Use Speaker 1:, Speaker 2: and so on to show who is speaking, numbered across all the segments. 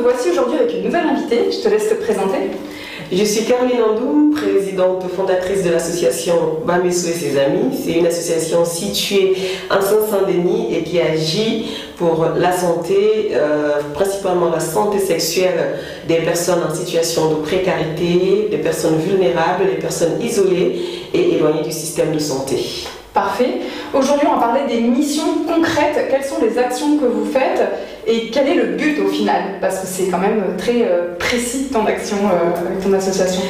Speaker 1: voici aujourd'hui avec une nouvelle invitée. Je te laisse te présenter.
Speaker 2: Je suis Caroline Andou, présidente fondatrice de l'association Bamesso et ses amis. C'est une association située en Seine-Saint-Denis et qui agit pour la santé, principalement la santé sexuelle des personnes en situation de précarité, des personnes vulnérables, des personnes isolées et éloignées du système de santé.
Speaker 1: Parfait. Aujourd'hui, on va parler des missions concrètes. Quelles sont les actions que vous faites et quel est le but au final? Parce que c'est quand même très précis ton action avec ton association.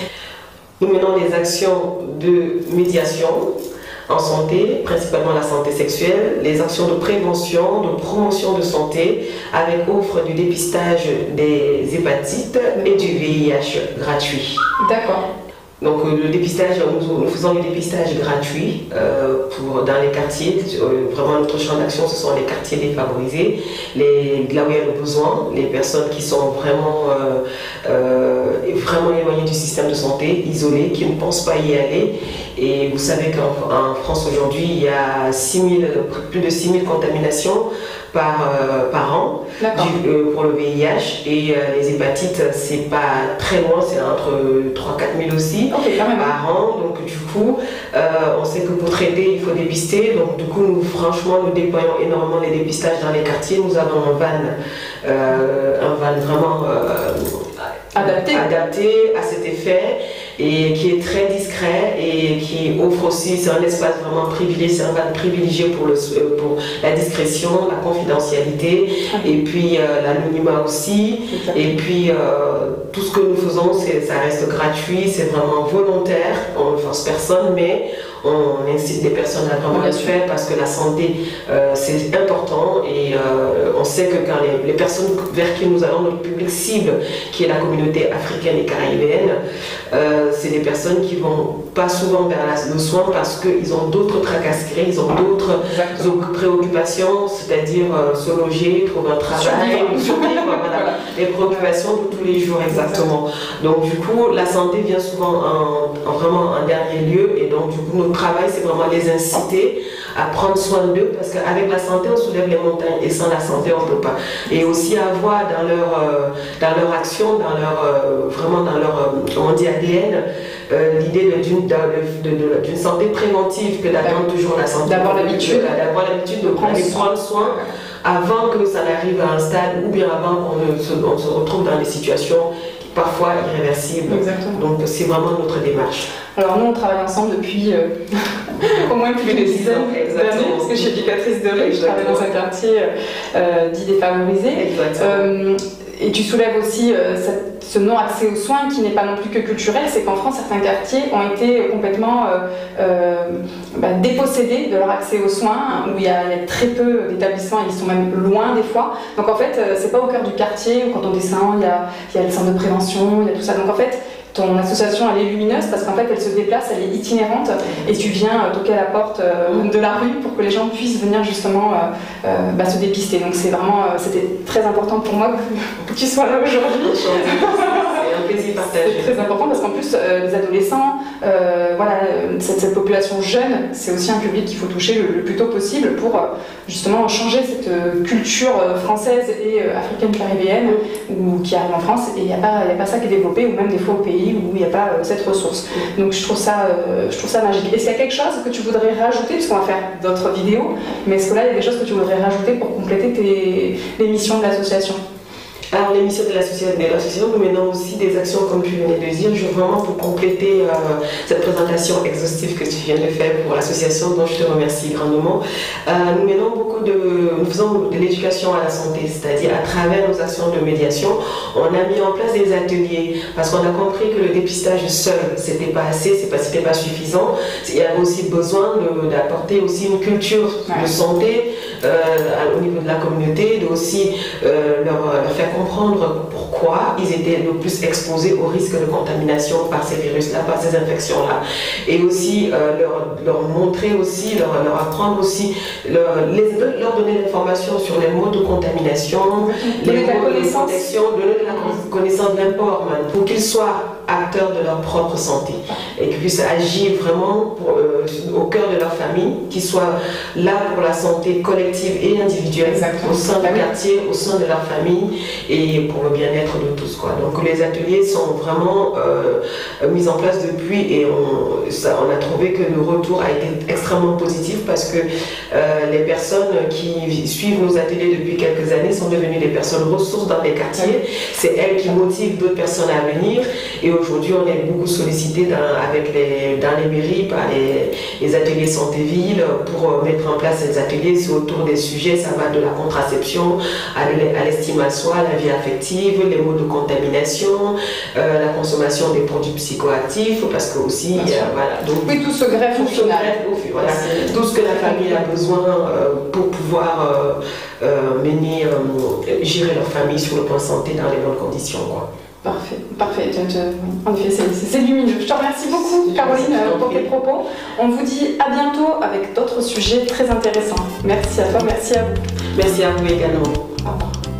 Speaker 2: Nous menons des actions de médiation en santé, principalement la santé sexuelle, les actions de prévention, de promotion de santé, avec offre du dépistage des hépatites et du VIH gratuit.
Speaker 1: D'accord.
Speaker 2: Donc le dépistage, nous faisons le dépistage gratuit dans les quartiers. Vraiment notre champ d'action, ce sont les quartiers défavorisés, là où il y a le besoin, les personnes qui sont vraiment éloignées du système de santé, isolées, qui ne pensent pas y aller. Et vous savez qu'en France aujourd'hui, il y a plus de 6000 contaminations par an pour le VIH, et les hépatites, c'est pas très loin, c'est entre 3-4 000 aussi par an. Donc du coup, on sait que pour traiter, il faut dépister. Donc du coup, franchement, nous déployons énormément les dépistages dans les quartiers. Nous avons un van vraiment adapté à cet effet, et qui est très discret et qui offre aussi, c'est un espace vraiment privilégié, c'est un van privilégié pour la discrétion, la confidentialité, et puis l'anonymat aussi. Et puis tout ce que nous faisons, ça reste gratuit, c'est vraiment volontaire, on ne force personne, mais on incite les personnes à vraiment le faire, parce que la santé c'est important, et on sait que quand les personnes vers qui nous allons, notre public cible, qui est la communauté africaine et caribéenne, c'est des personnes qui vont pas souvent vers le soin parce qu'ils ont d'autres tracasseries, ils ont d'autres préoccupations, c'est-à-dire se loger, trouver un travail, survivre, voilà, les préoccupations de tous les jours, exactement. Donc du coup, la santé vient souvent vraiment en dernier lieu, et donc du coup, notre travail, c'est vraiment les inciter à prendre soin d'eux, parce qu'avec la santé, on soulève les montagnes, et sans la santé, on ne peut pas. Et aussi avoir dans leur action, vraiment dans leur, comment on dit, ADN, l'idée d'une santé préventive, que d'attendre toujours la santé.
Speaker 1: D'avoir l'habitude
Speaker 2: de prendre soin avant que ça n'arrive à un stade, ou bien avant qu'on se retrouve dans des situations parfois irréversibles.
Speaker 1: Exactement. Donc
Speaker 2: c'est vraiment notre démarche.
Speaker 1: Alors nous, on travaille ensemble depuis au moins plus de 10 ans, parce que je suis éducatrice de rue, je travaille dans un quartier dit défavorisé. Et tu soulèves aussi ce non-accès aux soins qui n'est pas non plus que culturel, c'est qu'en France, certains quartiers ont été complètement dépossédés de leur accès aux soins, où il y a très peu d'établissements, ils sont même loin des fois. Donc en fait, c'est pas au cœur du quartier, où quand on descend, il y a le centre de prévention, il y a tout ça. Donc en fait, ton association, elle est lumineuse parce qu'en fait, elle se déplace, elle est itinérante, et tu viens toquer à la porte de la rue pour que les gens puissent venir justement se dépister. Donc c'est vraiment, c'était très important pour moi que tu sois là aujourd'hui.
Speaker 2: C'est un plaisir partagé.
Speaker 1: C'est très important parce qu'en plus, les adolescents, cette population jeune, c'est aussi un public qu'il faut toucher le plus tôt possible pour justement changer cette culture française et africaine caribéenne qui arrive en France, et il n'y a pas ça qui est développé, ou même des fois au pays où il n'y a pas cette ressource. Donc je trouve ça magique. Est-ce qu'il y a quelque chose que tu voudrais rajouter, puisqu'on va faire d'autres vidéos, mais est-ce que là il y a des choses que tu voudrais rajouter pour compléter les missions de l'association?
Speaker 2: Alors les missions de l'association, nous menons aussi des actions, comme tu venais de dire. Je veux vraiment, pour compléter cette présentation exhaustive que tu viens de faire pour l'association, dont je te remercie grandement. Nous faisons de l'éducation à la santé, c'est-à-dire à travers nos actions de médiation, on a mis en place des ateliers, parce qu'on a compris que le dépistage seul, c'était pas assez, c'était pas suffisant. Il y avait aussi besoin d'apporter aussi une culture de santé au niveau de la communauté, de aussi leur faire comprendre pourquoi ils étaient le plus exposés au risque de contamination par ces virus-là, par ces infections-là. Et aussi leur montrer aussi, leur apprendre aussi, leur donner l'information sur les modes de contamination, les modes de protection, donner de la connaissance d'import, pour qu'ils soient acteurs de leur propre santé et qu'ils puissent agir vraiment au cœur de leur famille, qu'ils soient là pour la santé collective et individuelle. Exactement. Au sein du quartier, au sein de leur famille et pour le bien-être de tous, quoi. Donc les ateliers sont vraiment mis en place depuis et on a trouvé que le retour a été extrêmement positif parce que les personnes qui suivent nos ateliers depuis quelques années sont devenues des personnes ressources dans les quartiers. C'est elles qui motivent d'autres personnes à venir et aujourd'hui on est beaucoup sollicité dans les mairies par les ateliers santé-ville pour mettre en place ces ateliers autour des sujets. Ça va de la contraception à l'estime à soi, la vie affective, les modes de contamination, la consommation des produits psychoactifs parce que aussi voilà, donc,
Speaker 1: oui, tout se greffe au final.
Speaker 2: Voilà, tout ce que la famille a besoin pour pouvoir gérer leur famille sur le plan santé dans les bonnes conditions, quoi.
Speaker 1: Parfait, parfait. En effet, c'est lumineux. Je te remercie beaucoup, Caroline, pour tes propos. On vous dit à bientôt avec d'autres sujets très intéressants. Merci à toi, merci à vous.
Speaker 2: Merci à vous également.
Speaker 1: Au revoir.